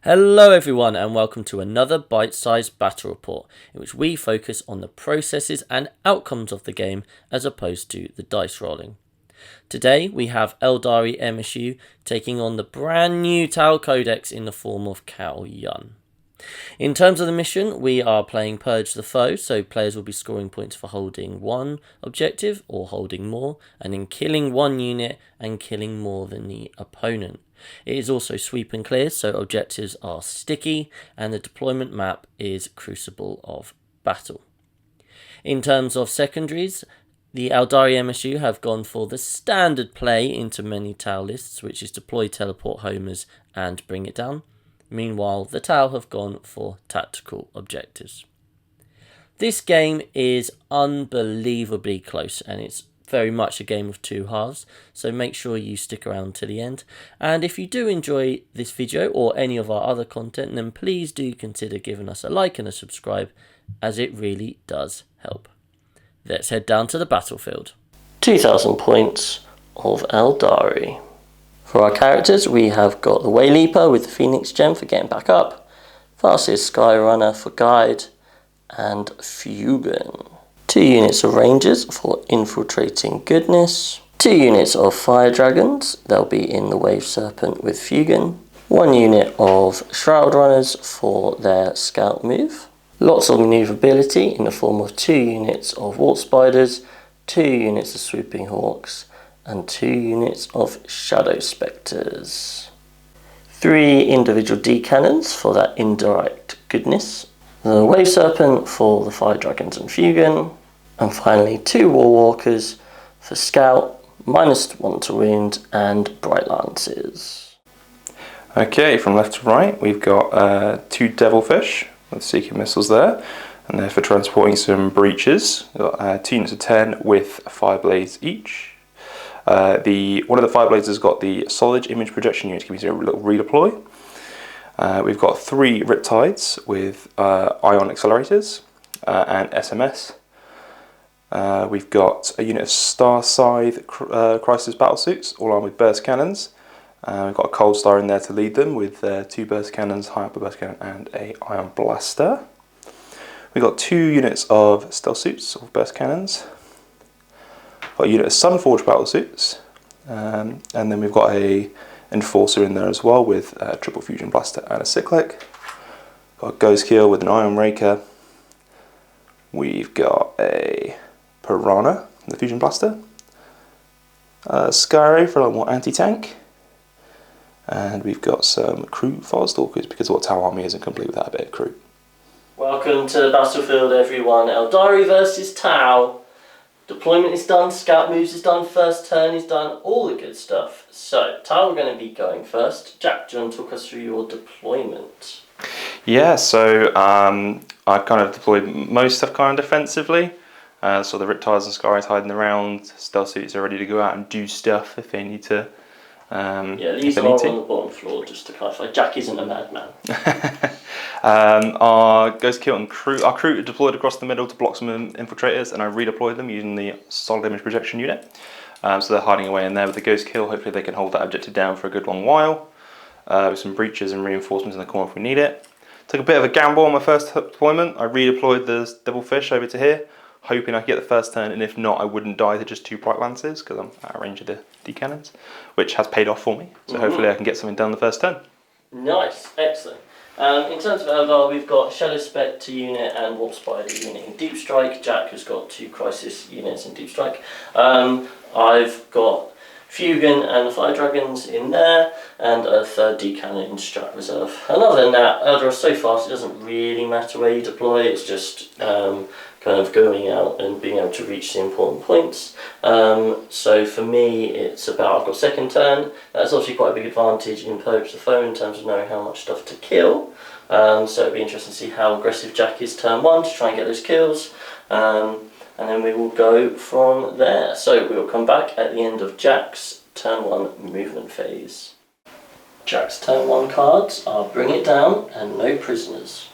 Hello everyone and welcome to another Bitesize Battle Report in which we focus on the processes and outcomes of the game as opposed to the dice rolling. Today we have Aeldari MSU taking on the brand new Tau Codex in the form of Kauyon. In terms of the mission, we are playing Purge the Foe, so players will be scoring points for holding one objective or holding more, and in killing one unit and killing more than the opponent. It is also sweep and clear, so objectives are sticky, and the deployment map is Crucible of Battle. In terms of secondaries, the Aeldari MSU have gone for the standard play into many Tau lists, which is deploy, teleport, homers, and bring it down. Meanwhile, the Tau have gone for tactical objectives. This game is unbelievably close, and it's very much a game of two halves, so make sure you stick around to the end. And if you do enjoy this video or any of our other content, then please do consider giving us a like and a subscribe, as it really does help. Let's head down to the battlefield. 2,000 points of Aeldari. For our characters, we have got the Wayleaper with the Phoenix Gem for getting back up, Fastest Skyrunner for guide, and Fugan. 2 units of Rangers for infiltrating goodness, 2 units of Fire Dragons, they'll be in the Wave Serpent with Fugan, 1 unit of Shroud Runners for their scout move, lots of manoeuvrability in the form of 2 units of Wart Spiders, 2 units of Swooping Hawks, and 2 units of Shadow Spectres. 3 individual D-Cannons for that indirect goodness, the Wave Serpent for the Fire Dragons and Fugan, and finally 2 War Walkers for Scout, -1 to wound, and Bright Lances. Okay, from left to right, we've got 2 Devilfish with Seeker Missiles there, and they're for transporting some breaches. We've got 2 units of 10 with Fire Blades each. One of the Fire Blades has got the Solid Image Projection unit, can be a little redeploy. We've got 3 Riptides with Ion Accelerators and SMS. We've got a unit of Star Scythe Crisis Battlesuits, all armed with Burst Cannons. We've got a Cold Star in there to lead them with 2 Burst Cannons, High Upper Burst Cannon, and a Ion Blaster. We've got 2 units of Stealth Suits, or Burst Cannons. Got a unit of Sunforged Battlesuits, and then we've got a Enforcer in there as well with a Triple Fusion Blaster and a Cyclic. Got a Ghost Kill with an Iron Raker. We've got a Piranha, the Fusion Blaster. Skyray for a little more anti-tank. And we've got some Crew Firestalkers, because what Tau army isn't complete without a bit of crew. Welcome to the battlefield everyone. Aeldari versus Tau. Deployment is done, scout moves is done, first turn is done, all the good stuff. So, Tau are going to be going first. Jack, do you want to talk us through your deployment? Yeah, so I kind of deployed most stuff kind of defensively. So the Riptides and Skyrays hiding around, Stealth Suits are ready to go out and do stuff if they need to. Yeah, these are on the bottom floor, just to clarify. Jack isn't a madman. Our Ghost Kill and our crew are deployed across the middle to block some infiltrators, and I redeployed them using the Solid Image Projection unit. So they're hiding away in there with the Ghost Kill. Hopefully they can hold that objective down for a good long while. With some breaches and reinforcements in the corner if we need it. Took a bit of a gamble on my first deployment. I redeployed the Devilfish over to here, hoping I could get the first turn, and if not, I wouldn't die to just 2 Bright Lances, because I'm out of range of the D-Cannons, which has paid off for me. So hopefully I can get something done the first turn. Nice, excellent. In terms of Eldar, we've got Shadow Spectre unit and Wart Spider unit in Deep Strike. Jack has got 2 Crisis units in Deep Strike. I've got Fugan and the Fire Dragons in there, and a 3rd D-Cannon in Strat Reserve. And other than that, Eldar are so fast it doesn't really matter where you deploy, it's just kind of going out and being able to reach the important points. So for me, it's about, I've got second turn. That's obviously quite a big advantage in Purge the Foe in terms of knowing how much stuff to kill. So it'll be interesting to see how aggressive Jack is turn 1 to try and get those kills. And then we will go from there. So we will come back at the end of Jack's turn 1 movement phase. Jack's turn 1 cards are Bring It Down and No Prisoners.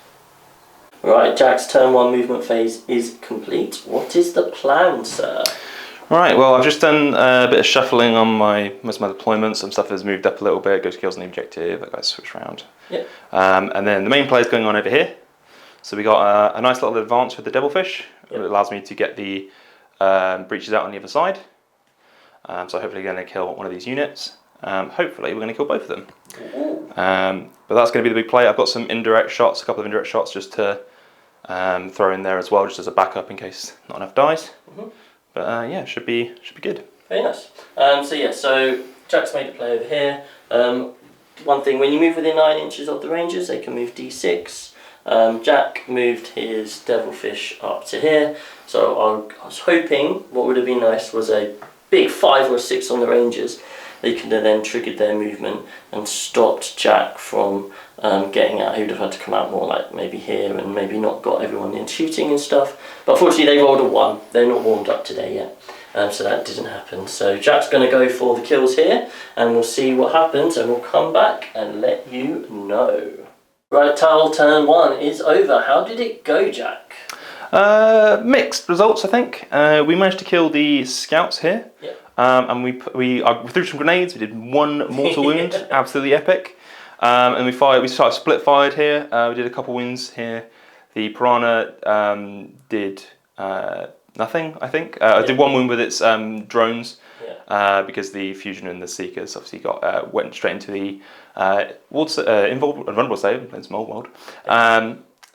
Right, Jack's turn 1 movement phase is complete. What is the plan, sir? Alright, well I've just done a bit of shuffling on most of my deployments. Some stuff has moved up a little bit, goes kills on the objective, that guy's switched around. Yep. And then the main play is going on over here. So we got a nice little advance with the devilfish. Yep. It allows me to get the breaches out on the other side. So hopefully we're going to kill one of these units. Hopefully we're going to kill both of them. But that's going to be the big play. I've got some indirect shots, a couple of indirect shots just to throw in there as well, just as a backup in case not enough dies. But yeah, should be good. Very nice. So Jack's made a play over here. One thing, when you move within 9 inches of the Rangers, they can move D6. Jack moved his devilfish up to here. So I was hoping what would have been nice was a big 5 or 6 on the Rangers. They could have then triggered their movement and stopped Jack from getting out. He would have had to come out more like maybe here and maybe not got everyone in shooting and stuff. But unfortunately they rolled a 1. They're not warmed up today yet. So that didn't happen. So Jack's going to go for the kills here and we'll see what happens and we'll come back and let you know. Right, Tal, turn 1 is over. How did it go, Jack? Mixed results, I think. We managed to kill the scouts here. Yep. And we threw some grenades. We did 1 mortal wound, absolutely epic. And we started split fired here. We did a couple wounds here. The piranha did nothing, I think. I did 1 wound with its drones because the fusion and the seekers obviously went straight into the invulnerable save in small world.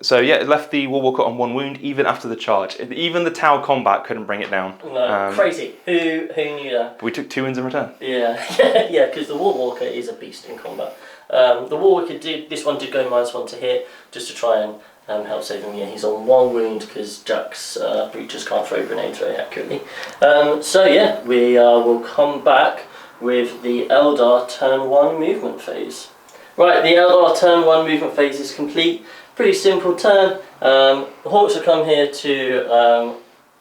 So yeah, it left the War Walker on 1 wound even after the charge. Even the Tau combat couldn't bring it down. No, crazy. Who knew that? But we took 2 wins in return. Yeah, yeah, because the War Walker is a beast in combat. The War Walker did go -1 to hit just to try and help save him. Yeah, he's on 1 wound because Jack's breachers can't throw grenades very accurately. So yeah, we will come back with the Eldar turn 1 movement phase. Right, the Eldar turn 1 movement phase is complete. Pretty simple turn. The Hawks will come here to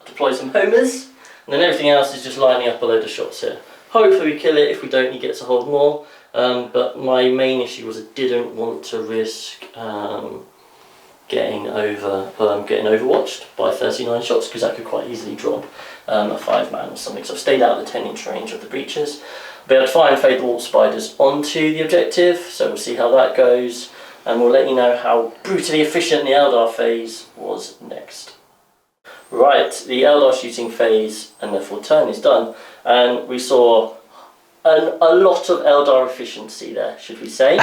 deploy some homers, and then everything else is just lining up a load of shots here. Hopefully we kill it. If we don't, he gets to hold more. But my main issue was I didn't want to risk getting overwatched by 39 shots because that could quite easily drop a 5-man or something. So I've stayed out of the 10-inch range of the breaches. But I'll try and fade the warp spiders onto the objective, so we'll see how that goes. And we'll let you know how brutally efficient the Eldar phase was next. Right, the Eldar shooting phase and therefore turn is done, and we saw a lot of Eldar efficiency there, should we say?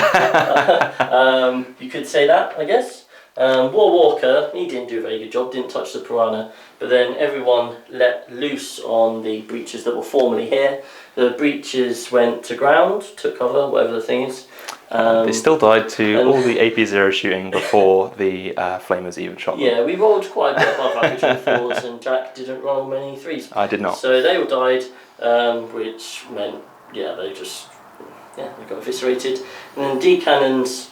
You could say that, I guess. War Walker, he didn't do a very good job, didn't touch the piranha, but then everyone let loose on the breaches that were formerly here. The breaches went to ground, took cover, whatever the thing is. They still died to all the AP0 shooting before the flamers even shot them. Yeah, we rolled quite a bit above average on 4s and Jack didn't roll many 3s. I did not. So they all died, which meant, they got eviscerated. And then D-cannons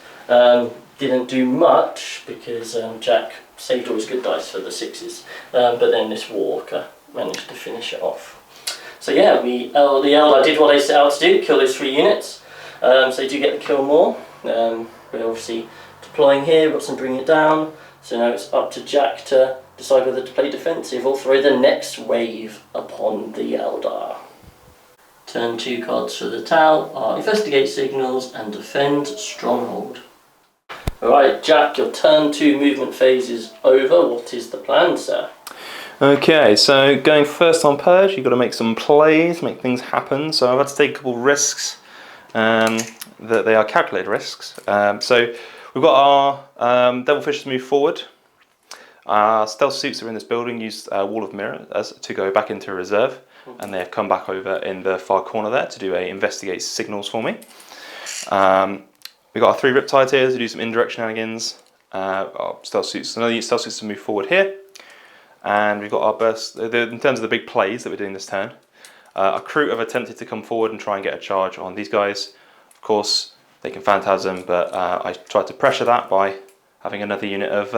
didn't do much because Jack saved all his good dice for the 6s. But then this Walker managed to finish it off. So yeah, the Eldar did what they set out to do, kill those 3 units. So they do get the kill more. We're obviously deploying here, got some bringing it down. So now it's up to Jack to decide whether to play defensive or throw the next wave upon the Eldar. Turn 2 cards for the Tau are Investigate Signals and Defend Stronghold. Alright, Jack, your turn 2 movement phase is over. What is the plan, sir? Okay, so going first on Purge, you've got to make some plays, make things happen. So I've had to take a couple of risks. That they are calculated risks. So we've got our Devilfish to move forward. Our stealth suits that are in this building use Wall of Mirrors to go back into reserve, and they come back over in the far corner there to do a investigate signals for me. We've got our 3 Riptides here to do some indirect shenanigans. Our stealth suits, another stealth suits to move forward here, and we've got our burst. In terms of the big plays that we're doing this turn. Our crew have attempted to come forward and try and get a charge on these guys. Of course, they can phantasm, but I tried to pressure that by having another unit of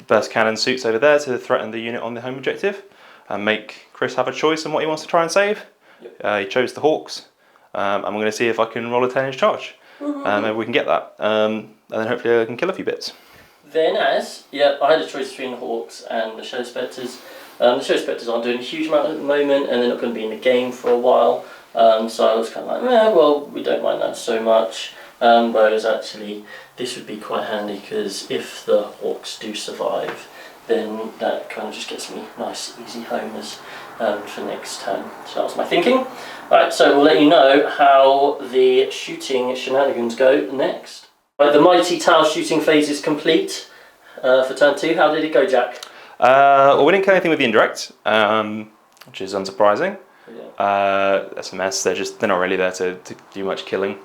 burst cannon suits over there to threaten the unit on the home objective and make Chris have a choice on what he wants to try and save. Yep. He chose the Hawks. I'm going to see if I can roll a 10-inch charge. Maybe we can get that. And then hopefully I can kill a few bits. then I had a choice between the Hawks and the Shadow Spectres. The Shadow Spectres aren't doing a huge amount at the moment, and they're not going to be in the game for a while. So I was kind of like, well, we don't mind that so much. Whereas actually, this would be quite handy because if the Hawks do survive, then that kind of just gets me nice, easy homers for next turn. So that was my thinking. Right, so we'll let you know how the shooting shenanigans go next. Right, the mighty Tau shooting phase is complete for turn 2. How did it go, Jack? Well, we didn't kill anything with the indirect, which is unsurprising. Yeah. That's a mess. They're not really there to do much killing.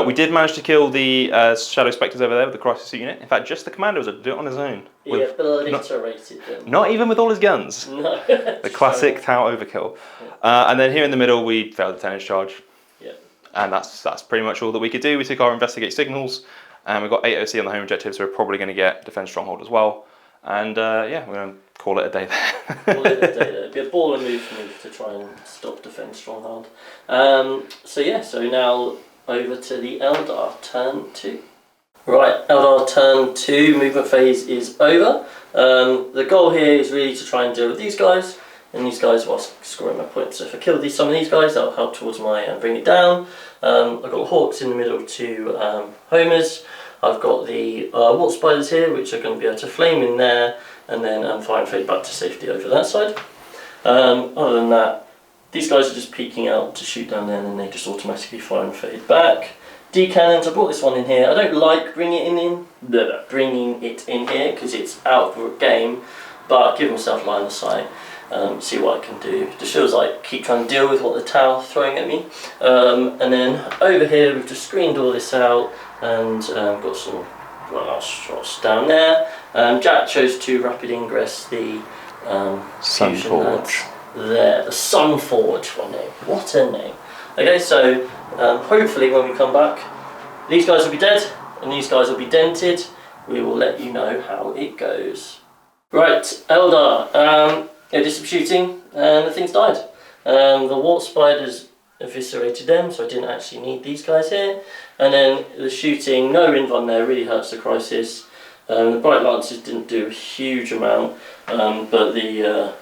We did manage to kill the Shadow Spectres over there with the Crisis Suit unit. In fact, just the commander was able to do it on his own. He obliterated them. Not even with all his guns. No. The classic Tau overkill. Yeah. And then here in the middle, we failed the 10-inch charge. Yeah. And that's pretty much all that we could do. We took our investigate signals, and we've got 8 OC on the home objective, so we're probably going to get defense stronghold as well. And yeah, we're going to call it a day there. Call it a day there. It'd be a baller move for me to try and stop defense stronghold. So now over to the Eldar turn 2. Right, Eldar turn 2 movement phase is over. The goal here is really to try and deal with these guys, and these guys whilst scoring my points. So if I kill some of these guys, that'll help towards my bring it down. I've got the Hawks in the middle to homers. I've got the Wart Spiders here, which are going to be able to flame in there, and then fire and fade back to safety over that side. Other than that, these guys are just peeking out to shoot down there, and then they just automatically fire and fade back. D-cannons, I brought this one in here. I don't like bringing it in here because it's out of the game, but give myself line of sight, see what I can do. It just feels like keep trying to deal with what the Tau throwing at me. And then over here we've just screened all this out and got some shots down there. Jack chose to rapid ingress the Sunforge. There, the Sunforge, what a name. Okay, so hopefully when we come back, these guys will be dead and these guys will be dented. We will let you know how it goes. Right, Eldar, did some shooting and the things died. The Wart Spiders eviscerated them, so I didn't actually need these guys here. And then the shooting, no Rinvon there, really hurts the Crisis. The Bright Lancers didn't do a huge amount, but the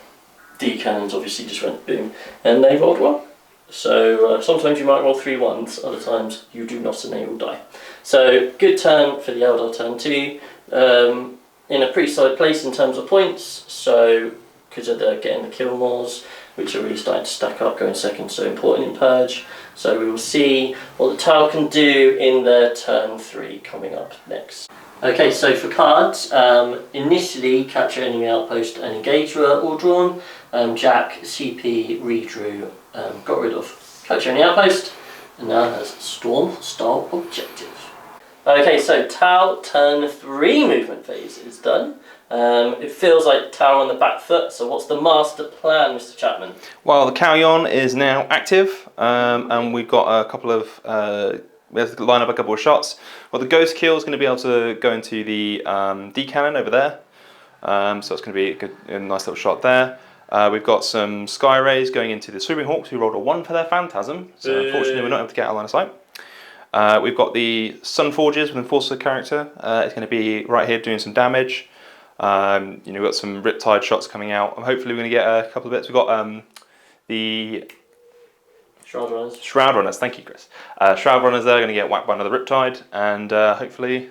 D-cannons obviously just went boom, and they rolled one. So sometimes you might roll 3 1s, other times you do not and they will die. So good turn for the Eldar turn 2. In a pretty solid place in terms of points, so because they're getting the kill mores, which are really starting to stack up, going second, so important in Purge. So we will see what the Tau can do in their turn 3 coming up next. Okay, so for cards, initially capture enemy outpost and engage were all drawn. Jack, CP, redrew, got rid of capture enemy outpost, and now has storm style objective. Okay, so Tau turn 3 movement phase is done. It feels like Tau on the back foot, so what's the master plan, Mr. Chapman? Well, the Kauyon is now active, and we've got a couple of, we have to line up a couple of shots. Well, the Ghost Kill is going to be able to go into the D-cannon over there, so it's going to be a nice little shot there. We've got some Sky Rays going into the Swooping Hawks, who rolled a 1 for their Phantasm, so unfortunately we're not able to get our line of sight. We've got the Sunforges with Enforcer character. It's going to be right here doing some damage. We've got some Riptide shots coming out. Hopefully we're going to get a couple of bits. We've got the Shroud Runners, thank you, Chris. Shroud Runners there are going to get whacked by another Riptide, and hopefully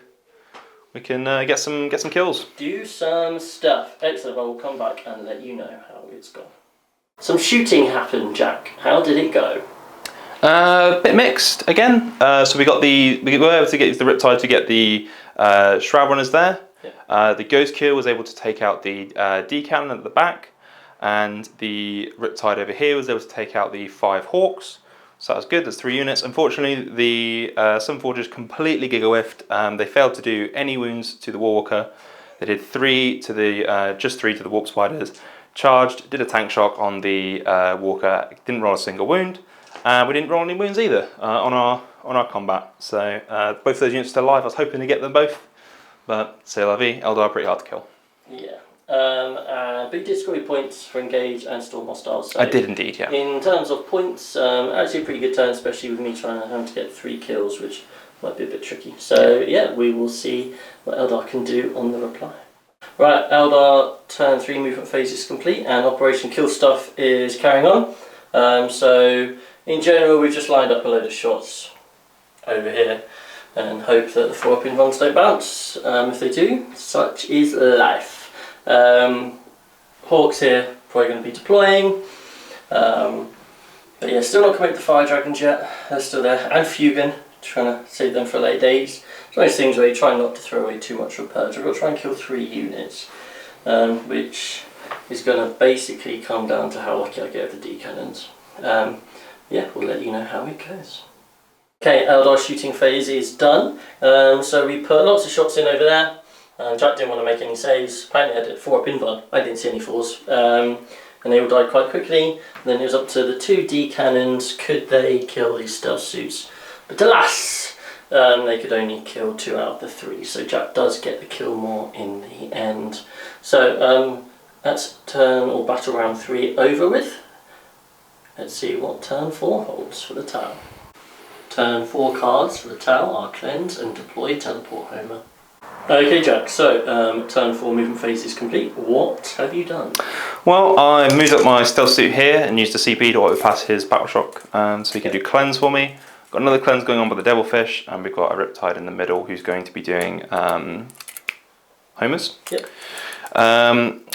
we can get some kills. Do some stuff. Excellent, well, we'll come back and let you know how it's gone. Some shooting happened, Jack. How did it go? Bit mixed again. So we were able to get the Riptide to get the Shroud Runners there. Yeah. The Ghost Kill was able to take out the D-cannon at the back, and the Riptide over here was able to take out the 5 Hawks. So that was good. That's 3 units. Unfortunately, the Sunforgers completely giga-whiffed. They failed to do any wounds to the Warwalker. They did 3 to the just 3 to the Warp Spiders. Charged, did a tank shock on the Walker. Didn't roll a single wound. We didn't roll any wounds either on our combat. So both of those units are still alive. I was hoping to get them both, but c'est la vie. Eldar are pretty hard to kill. Yeah. But you did score your points for engage and storm hostiles. So I did indeed, yeah. In terms of points, actually a pretty good turn, especially with me trying to get 3 kills, which might be a bit tricky. So yeah, we will see what Eldar can do on the reply. Right, Eldar turn 3 movement phase is complete and Operation Kill Stuff is carrying on. So in general we've just lined up a load of shots over here and hope that the 4-pin runs don't bounce. If they do, such is life. Hawks here probably going to be deploying. But yeah, still not committed to Fire Dragons yet. They're still there. And Fugan, trying to save them for later days. It's one of those things where you try not to throw away too much of a purge. I've got to try and kill 3 units, which is going to basically come down to how lucky I get with the D-cannons. Yeah, we'll let you know how it goes. Okay, Eldar shooting phase is done. So we put lots of shots in over there. Jack didn't want to make any saves. Apparently I did 4-pin one. I didn't see any 4s. And they all died quite quickly. And then it was up to the 2 D-cannons. Could they kill these stealth suits? But alas, they could only kill 2 out of the 3. So Jack does get the kill more in the end. So that's turn or battle round 3 over with. Let's see what turn 4 holds for the Tau. Turn 4 cards for the Tau are Cleanse and Deploy Teleport Homer. Okay Jack, so turn 4 movement phase is complete. What have you done? Well, I moved up my stealth suit here and used the CP to auto-pass his battle shock, so he can do cleanse for me. Got another cleanse going on with the Devilfish, and we've got a Riptide in the middle who's going to be doing homers. Yep.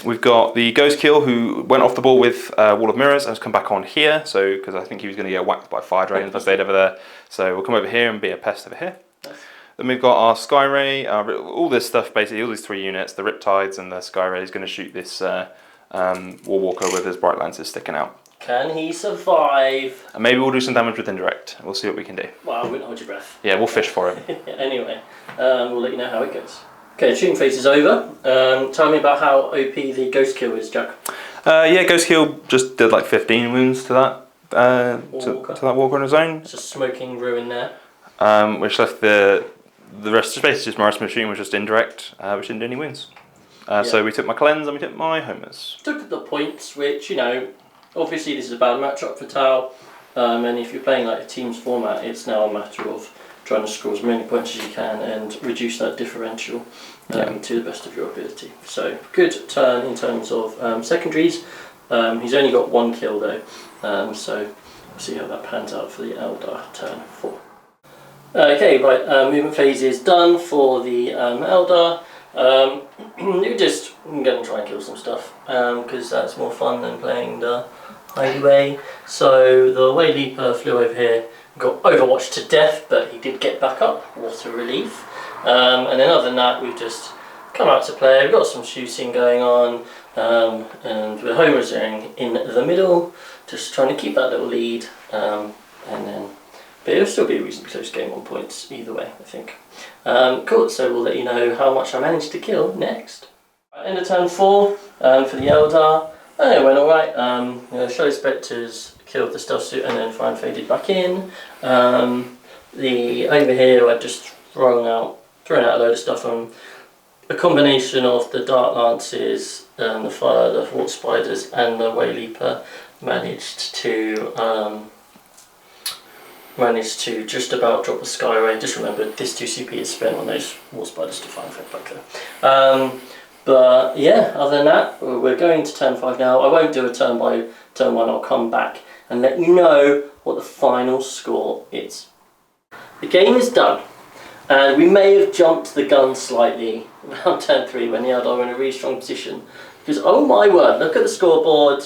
We've got the Ghost Kill who went off the ball with Wall of Mirrors and has come back on here, so because I think he was going to get whacked by Fire Dragon if I stayed over there. So we'll come over here and be a pest over here. Nice. Then we've got our Sky Ray, all this stuff basically, all these 3 units, the Riptides and the Sky Ray is going to shoot this War Walker with his Bright Lances sticking out. Can he survive? And maybe we'll do some damage with Indirect. We'll see what we can do. Well, I wouldn't hold your breath. Yeah, we'll fish for him. Anyway, we'll let you know how it goes. Okay, shooting phase is over. Tell me about how OP the Ghost Kill is, Jack. Yeah, Ghost Kill just did like 15 wounds to that to that Walker on his own. It's a smoking ruin there. Which left the rest of basically just my rest of my shooting was just indirect, which didn't do any wounds. So we took my cleanse and we took my homers. Took the points, which, you know, obviously this is a bad matchup for Tau, and if you're playing like a teams format, it's now a matter of trying to score as many points as you can and reduce that differential to the best of your ability. So good turn in terms of secondaries. He's only got 1 kill though, so we'll see how that pans out for the Eldar turn 4. Okay, right, movement phase is done for the Eldar. You're just going to try and kill some stuff, because that's more fun than playing the highway. So the Way Leaper flew over here, got overwatched to death, but he did get back up, what a relief. And then other than that, we've just come out to play, we've got some shooting going on, and we're homering in the middle, just trying to keep that little lead, and then but it'll still be a reasonably close game on points either way, I think. Cool, so we'll let you know how much I managed to kill next. End of turn 4 for the Eldar. It went alright. Shadow Spectres killed the stealth suit and then fine faded back in. Over here I've just thrown out a load of stuff on a combination of the Dart Lances, the Fire, the Hawk Spiders and the Way Leaper managed to just about drop a Sky Ray. Just remember, this 2 CP is spent on those War Spiders to find effect back there. But yeah, other than that, we're going to turn 5 now. I won't do a turn by turn 1, I'll come back and let you know what the final score is. The game is done, and we may have jumped the gun slightly around turn 3 when the Eldar were in a really strong position. Because oh my word, look at the scoreboard.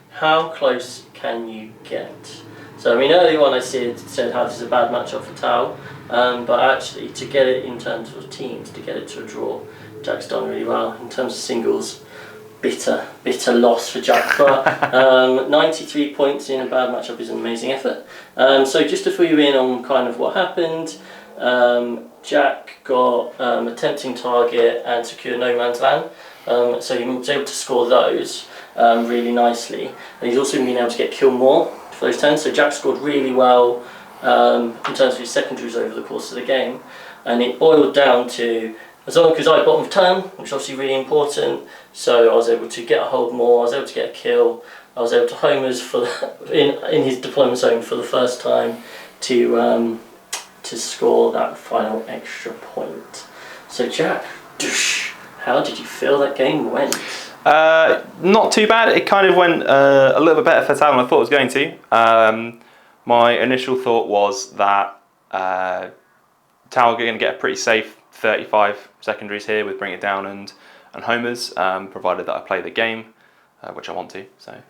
How close can you get? So I mean, earlier on I said how this is a bad matchup for Tau, but actually to get it in terms of teams, to get it to a draw, Jack's done really well. In terms of singles, bitter loss for Jack, but 93 points in a bad matchup is an amazing effort. So just to fill you in on kind of what happened, Jack got a tempting target and secure no man's land, so he was able to score those really nicely, and he's also been able to get kill more for those turns. So Jack scored really well in terms of his secondaries over the course of the game, and it boiled down to, as long as I bottom of turn, which is obviously really important, so I was able to get a hold more, I was able to get a kill, I was able to homers for in his deployment zone for the first time to to score that final extra point. So Jack, how did you feel that game went? Not too bad. It kind of went a little bit better for Tal than I thought it was going to. My initial thought was that Tal are going to get a pretty safe 35 secondaries here with Bring It Down and homers, provided that I play the game, which I want to. So,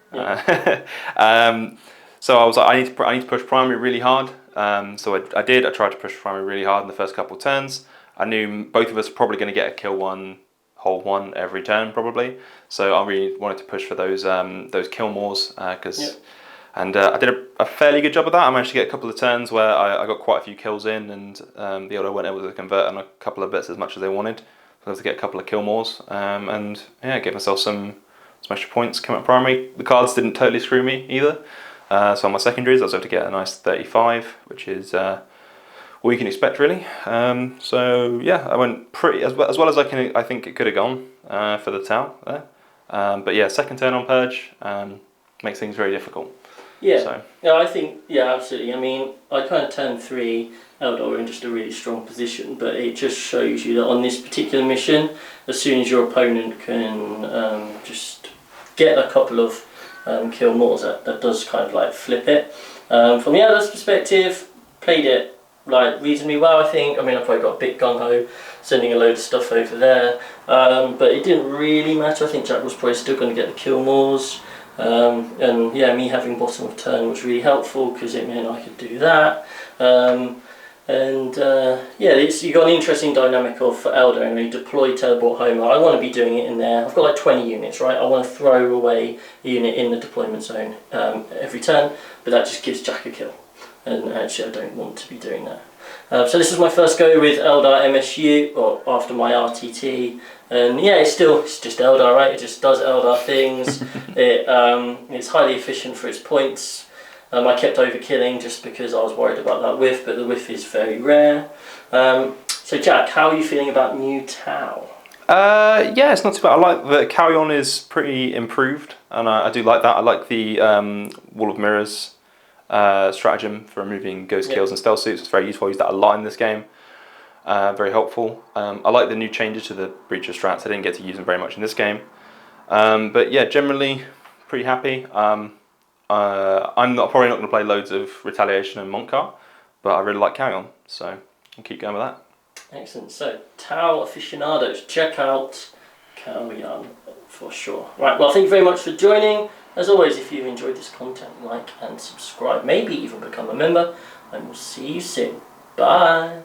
so I was like, I need to push primary really hard. So I did. I tried to push primary really hard in the first couple of turns. I knew both of us were probably going to get a kill one, hold one every turn probably. So I really wanted to push for those kill mores because. And I did a fairly good job of that. I managed to get a couple of turns where I got quite a few kills in, and the Eldar weren't able to convert on a couple of bits as much as they wanted. So I was able to get a couple of kill mores, and yeah, give myself some extra points coming up primary. The cards didn't totally screw me either. So on my secondaries, I was able to get a nice 35, which is all you can expect really. So yeah, I went pretty as well as I think it could have gone for the Tau there. But yeah, second turn on Purge makes things very difficult. Yeah, so. Yeah, I think, yeah, absolutely. I mean, I kind of turned 3, Eldar were in just a really strong position, but it just shows you that on this particular mission, as soon as your opponent can just get a couple of kill mores, that does kind of like flip it. From the Eldar's perspective, played it like reasonably well, I think. I mean, I probably got a bit gung-ho, sending a load of stuff over there, but it didn't really matter. I think Jack was probably still going to get the kill mores. And yeah, me having bottom of turn was really helpful because it meant I could do that. Yeah, you got an interesting dynamic of Eldar and we deploy teleport home. I want to be doing it in there. I've got like 20 units, right? I want to throw away a unit in the deployment zone every turn, but that just gives Jack a kill. And actually, I don't want to be doing that. So this is my first go with Aeldari MSU, or after my RTT. And yeah, it's just Eldar, right? It just does Eldar things. It's highly efficient for its points. I kept overkilling just because I was worried about that whiff, but the whiff is very rare. So Jack, how are you feeling about new Tau? Yeah, it's not too bad. I like that Kauyon is pretty improved, and I do like that. I like the Wall of Mirrors stratagem for removing ghost kills and stealth suits. It's very useful. I use that a lot in this game. Very helpful. I like the new changes to the Breacher strats. I didn't get to use them very much in this game. But yeah, generally pretty happy. I'm probably not going to play loads of Retaliation and Montcar, but I really like Kauyon, so I'll keep going with that. Excellent. So, Tau aficionados, check out Kauyon for sure. Right, well, thank you very much for joining. As always, if you've enjoyed this content, like and subscribe, maybe even become a member, and we'll see you soon. Bye!